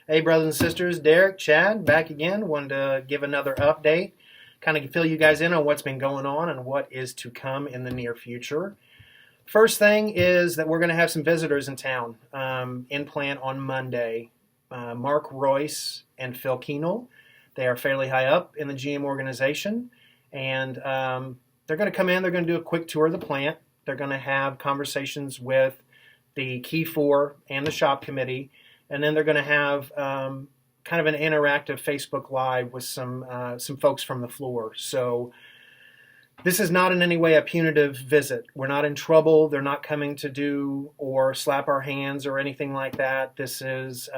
Hey, brothers and sisters, Derek, Chad, back again. Wanted to give another update, kind of fill you guys in on what's been going on and what is to come in the near future. First thing is that we're going to have some visitors in town in plant on Monday. Mark Royce and Phil Keenel. They are fairly high up in the GM organization, and they're going to come in. They're going to do a quick tour of the plant. They're going to have conversations with the Key Four and the shop committee, and then they're going to have kind of an interactive Facebook Live with some folks from the floor. So this is not in any way a punitive visit. We're not in trouble. They're not coming to do or slap our hands or anything like that. This is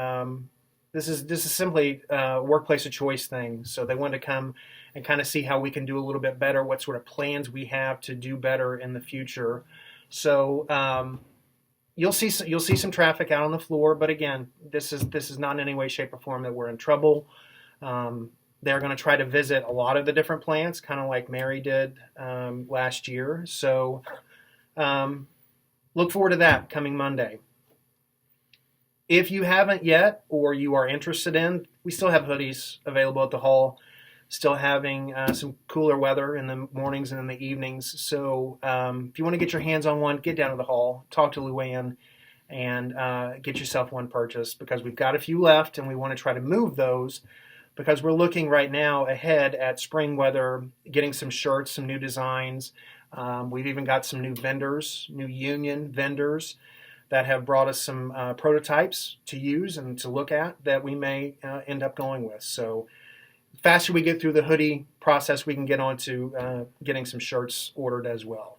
simply a workplace of choice thing. So they want to come and kind of see how we can do a little bit better, what sort of plans we have to do better in the future. So you'll see some traffic out on the floor, but again, this is not in any way, shape, or form that we're in trouble. They're going to try to visit a lot of the different plants, kind of like Mary did last year. So look forward to that coming Monday. If you haven't yet, or you are interested in, we still have hoodies available at the hall. Still having some cooler weather in the mornings and in the evenings. So if you want to get your hands on one, get down to the hall, talk to Luann, and get yourself one purchased, because we've got a few left and we want to try to move those, because we're looking right now ahead at spring weather, getting some shirts, some new designs. We've even got some new vendors, new union vendors that have brought us some prototypes to use and to look at that we may end up going with. So the faster we get through the hoodie process, we can get on to getting some shirts ordered as well.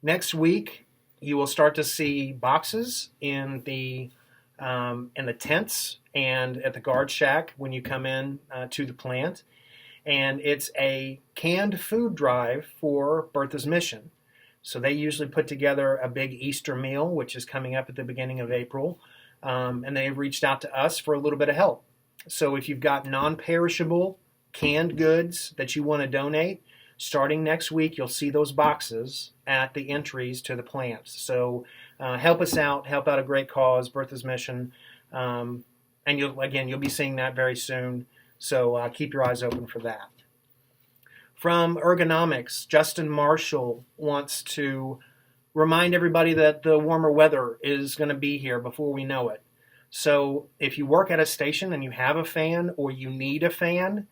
Next week, you will start to see boxes in the tents and at the guard shack when you come in to the plant. And it's a canned food drive for Bertha's Mission. So they usually put together a big Easter meal, which is coming up at the beginning of April. And they've reached out to us for a little bit of help. So if you've got non-perishable canned goods that you want to donate, starting next week, you'll see those boxes at the entries to the plants. So help us out, help out a great cause, Bertha's Mission. And you'll be seeing that very soon. So keep your eyes open for that. From Ergonomics, Justin Marshall wants to remind everybody that the warmer weather is going to be here before we know it. So if you work at a station and you have a fan or you need a fan,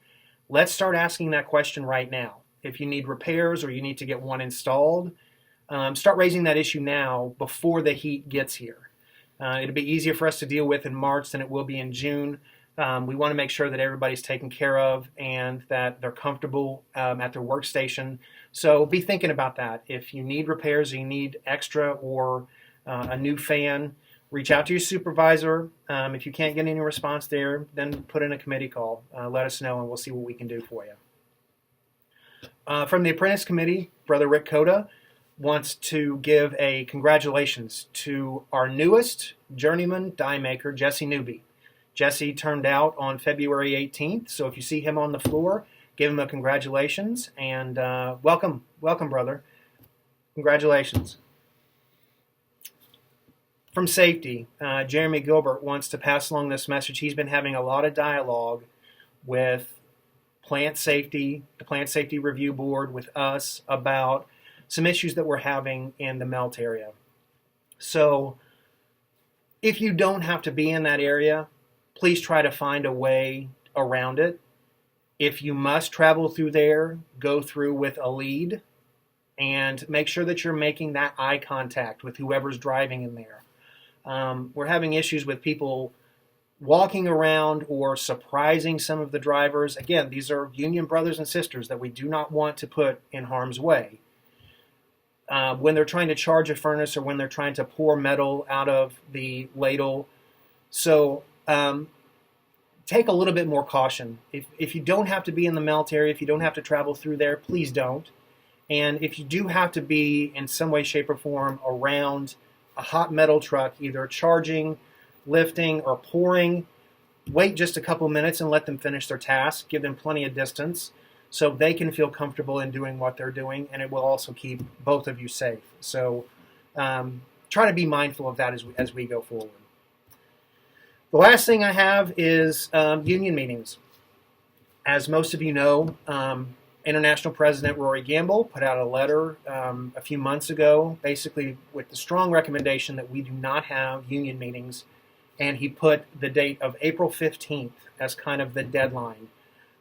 let's start asking that question right now. If you need repairs or you need to get one installed, start raising that issue now before the heat gets here. It'll be easier for us to deal with in March than it will be in June. We want to make sure that everybody's taken care of and that they're comfortable at their workstation. So be thinking about that. If you need repairs or you need extra or a new fan, reach out to your supervisor. If you can't get any response there, then put in a committee call. Let us know and we'll see what we can do for you. From the Apprentice Committee, Brother Rick Coda wants to give a congratulations to our newest Journeyman die maker, Jesse Newby. Jesse turned out on February 18th, so if you see him on the floor, give him a congratulations, and welcome, brother. Congratulations. From Safety, Jeremy Gilbert wants to pass along this message. He's been having a lot of dialogue with Plant Safety, the Plant Safety Review Board, with us about some issues that we're having in the melt area. So if you don't have to be in that area, please try to find a way around it. If you must travel through there, go through with a lead and make sure that you're making that eye contact with whoever's driving in there. We're having issues with people walking around or surprising some of the drivers. Again, these are union brothers and sisters that we do not want to put in harm's way. When they're trying to charge a furnace or when they're trying to pour metal out of the ladle. So take a little bit more caution. If you don't have to be in the melt area, if you don't have to travel through there, please don't. And if you do have to be in some way, shape, or form around a hot metal truck, either charging, lifting, or pouring, wait just a couple minutes and let them finish their task. Give them plenty of distance so they can feel comfortable in doing what they're doing, and it will also keep both of you safe. So try to be mindful of that as we go forward. The last thing I have is union meetings. As most of you know, International President Rory Gamble put out a letter a few months ago, basically with the strong recommendation that we do not have union meetings, and he put the date of April 15th as kind of the deadline.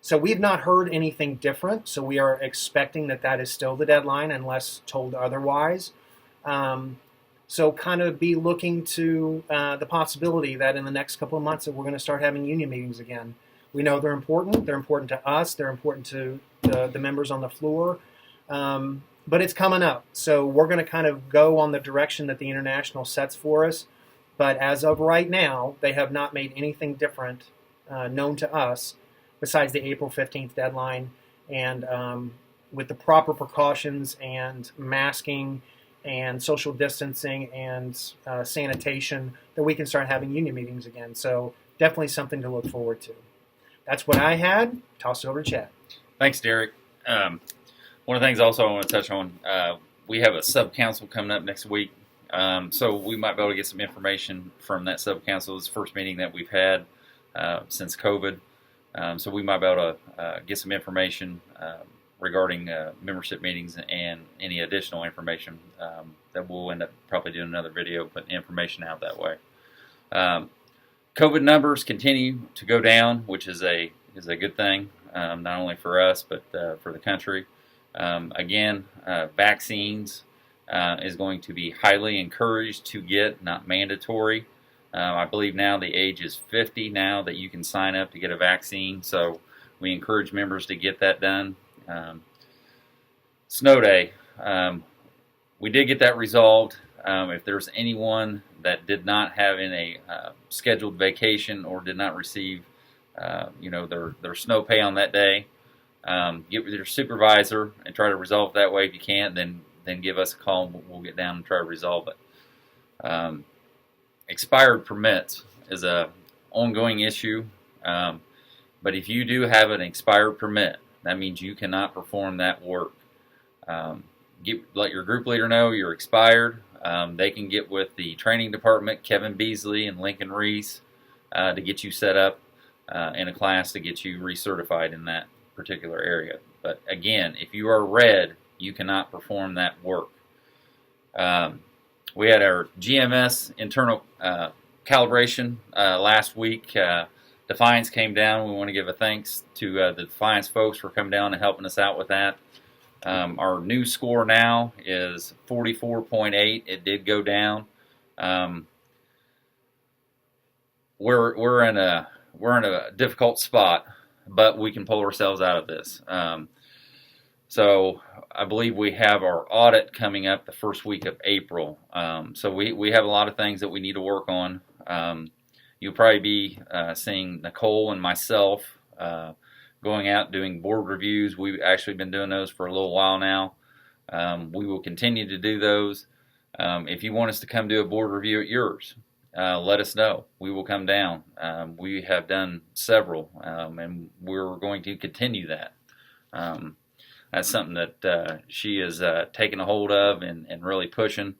So we've not heard anything different, so we are expecting that that is still the deadline unless told otherwise. So kind of be looking to the possibility that in the next couple of months that we're going to start having union meetings again. We know they're important. They're important to us. They're important to the members on the floor. But it's coming up. So we're going to kind of go on the direction that the International sets for us. But as of right now, they have not made anything different known to us besides the April 15th deadline. And with the proper precautions and masking and social distancing and sanitation, that we can start having union meetings again. So definitely something to look forward to. That's what I had. Toss it over to Chad. Thanks, Derek. One of the things also I want to touch on, we have a sub-council coming up next week. So we might be able to get some information from that sub-council. It's the first meeting that we've had since COVID. So we might be able to get some information regarding membership meetings and any additional information that we'll end up probably doing another video, putting information out that way. COVID numbers continue to go down, which is a good thing, not only for us but for the country. Again, vaccines is going to be highly encouraged to get, not mandatory. I believe now the age is 50 now that you can sign up to get a vaccine, so we encourage members to get that done. Snow day, we did get that resolved. If there's anyone that did not have in a scheduled vacation or did not receive their snow pay on that day, get with your supervisor and try to resolve it that way. If you can't, then give us a call and we'll get down and try to resolve it. Expired permits is a ongoing issue, but if you do have an expired permit, that means you cannot perform that work. Let your group leader know you're expired. They can get with the training department, Kevin Beasley and Lincoln Reese, to get you set up in a class to get you recertified in that particular area. But again, if you are red, you cannot perform that work. We had our GMS internal calibration last week. Defiance came down. We want to give a thanks to the Defiance folks for coming down and helping us out with that. Our new score now is 44.8. It did go down. We're in a difficult spot, but we can pull ourselves out of this. So I believe we have our audit coming up the first week of April. So we have a lot of things that we need to work on. You'll probably be seeing Nicole and myself going out doing board reviews. We've actually been doing those for a little while now. We will continue to do those. If you want us to come do a board review at yours, let us know. We will come down. We have done several, and we're going to continue that. That's something that she is taking a hold of and really pushing.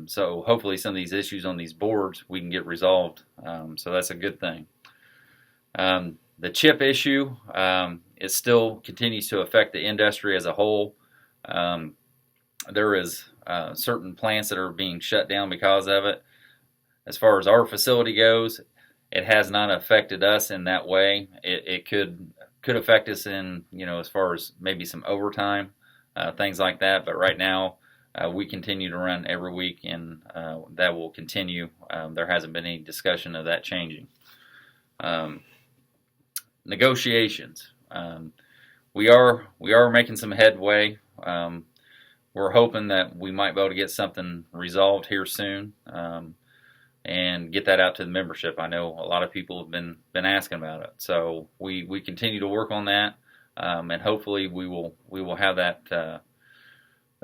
So hopefully some of these issues on these boards we can get resolved. So that's a good thing. The chip issue, it still continues to affect the industry as a whole. There is certain plants that are being shut down because of it. As far as our facility goes, it has not affected us in that way. It could affect us in, as far as maybe some overtime, things like that. But right now, we continue to run every week, and that will continue. There hasn't been any discussion of that changing. Negotiations. We are making some headway. We're hoping that we might be able to get something resolved here soon, and get that out to the membership. I know a lot of people have been asking about it, so we continue to work on that, and hopefully we will have that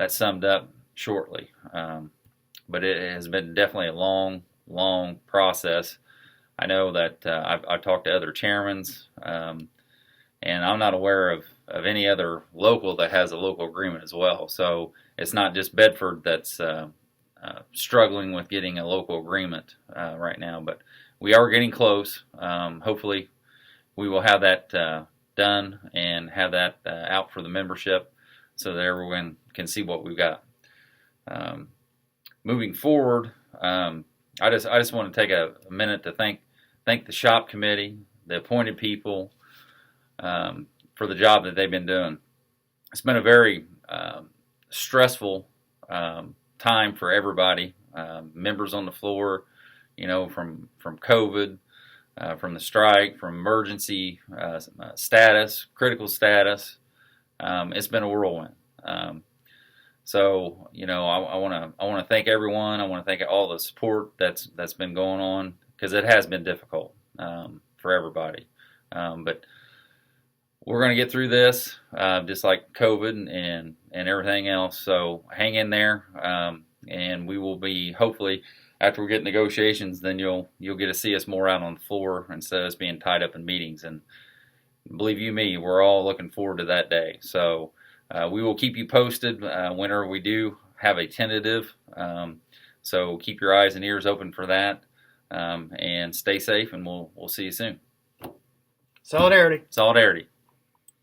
summed up shortly. But it has been definitely a long process. I know that I've talked to other chairmans, and I'm not aware of any other local that has a local agreement as well. So it's not just Bedford that's struggling with getting a local agreement right now, but we are getting close. Hopefully, we will have that done and have that out for the membership so that everyone can see what we've got. Moving forward, I just want to take a minute to thank the shop committee, the appointed people, for the job that they've been doing. It's been a very stressful time for everybody, members on the floor, from COVID, from the strike, from emergency status, critical status. It's been a whirlwind. So I want to thank everyone. I want to thank all the support that's been going on, because it has been difficult for everybody. But we're going to get through this, just like COVID and everything else. So hang in there, and we will be, hopefully, after we get negotiations, then you'll get to see us more out on the floor instead of us being tied up in meetings. And believe you me, we're all looking forward to that day. So we will keep you posted whenever we do have a tentative. So keep your eyes and ears open for that, and stay safe. And we'll see you soon. Solidarity. Solidarity.